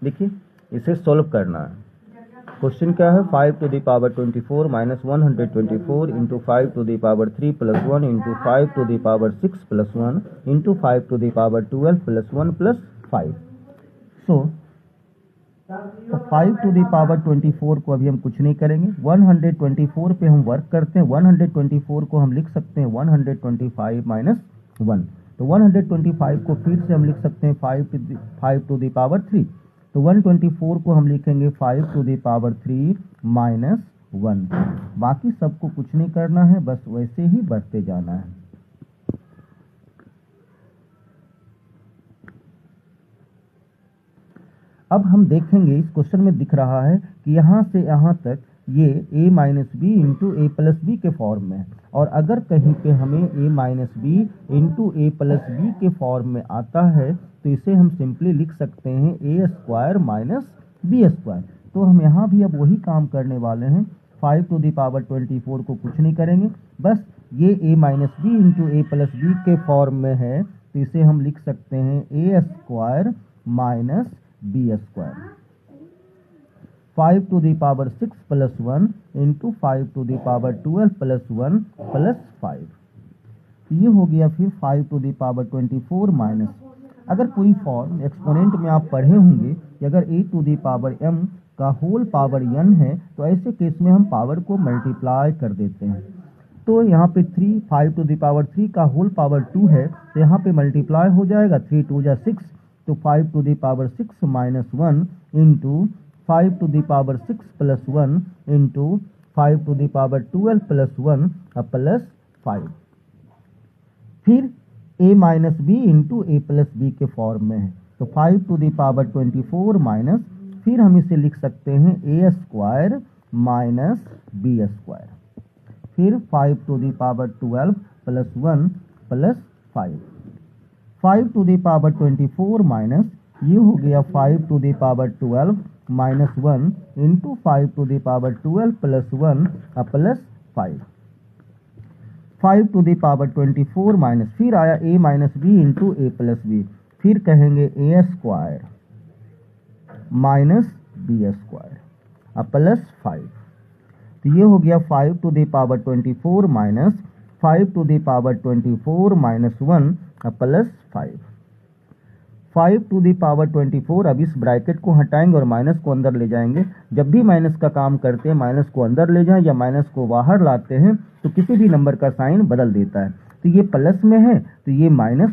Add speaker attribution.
Speaker 1: देखिए इसे सॉल्व करना है। क्वेश्चन क्या है, 5 to the power 24 minus 124 into 5 to the power 3 plus 1 into 5 to the power 6 plus 1 into 5 to the power 12 plus 1 plus 5। तो 5 to the power 24 को अभी हम कुछ नहीं करेंगे, 124 पे हम वर्क करते हैं। 124 को हम लिख सकते हैं 125 माइनस 1। तो 125 को फिर से हम लिख सकते हैं 5 to the power 3। तो 124 को हम लिखेंगे 5 to the power 3 माइनस 1। बाकी सबको कुछ नहीं करना है, बस वैसे ही बढ़ते जाना है। अब हम देखेंगे इस क्वेश्चन में दिख रहा है कि यहाँ से यहाँ तक ये a minus B into A plus B के फॉर्म में है, और अगर कहीं पे हमें a minus B into A plus B के फॉर्म में आता है तो इसे हम सिंपली लिख सकते हैं A square minus B square. तो हम यहाँ भी अब वही काम करने वाले हैं, 5 to the power 24 को कुछ नहीं करेंगे, बस ये a minus B into A plus B के फॉर्म में है तो इसे हम लिख सकते हैं A square minus B square. 5 to the power 6 plus 1 into 5 to the power 12 plus 1 plus 5। तो ये हो गया फिर 5 to the power 24 माइनस, अगर कोई फॉर्म एक्सपोनेंट में आप पढ़े होंगे कि अगर a to the power m का होल पावर n है तो ऐसे केस में हम पावर को मल्टीप्लाई कर देते हैं। तो यहाँ पे 5 to the power 3 का होल पावर 2 है तो यहाँ पे मल्टीप्लाई हो जाएगा, 3 2 जा 6, तो 5 to the power 6 minus 1 into 5 to the power 6 plus 1 into 5 to the power 12 plus 1 plus 5। फिर a minus B into A plus B के फॉर्म में है तो 5 to the power 24 माइनस, फिर हम इसे लिख सकते हैं A square minus B square. फिर 5 to the power 12 plus 1 plus 5। 5 to the power 24 minus, ये हो गया 5 to the power 12 minus 1 into 5 to the power 12 plus 1 plus 5। 5 to the power 24 minus, फिर आया a minus B into A plus B, फिर कहेंगे A square minus B square plus 5। तो ये हो गया 5 to the power 24 minus 5 to the power 24 minus 1 plus 5। 5 to the power 24, अब इस ब्रैकेट को हटाएंगे और माइनस को अंदर ले जाएंगे। जब भी माइनस का काम करते हैं माइनस को अंदर ले जाएं या माइनस को बाहर लाते हैं तो किसी भी नंबर का साइन बदल देता है। तो ये प्लस में है तो ये माइनस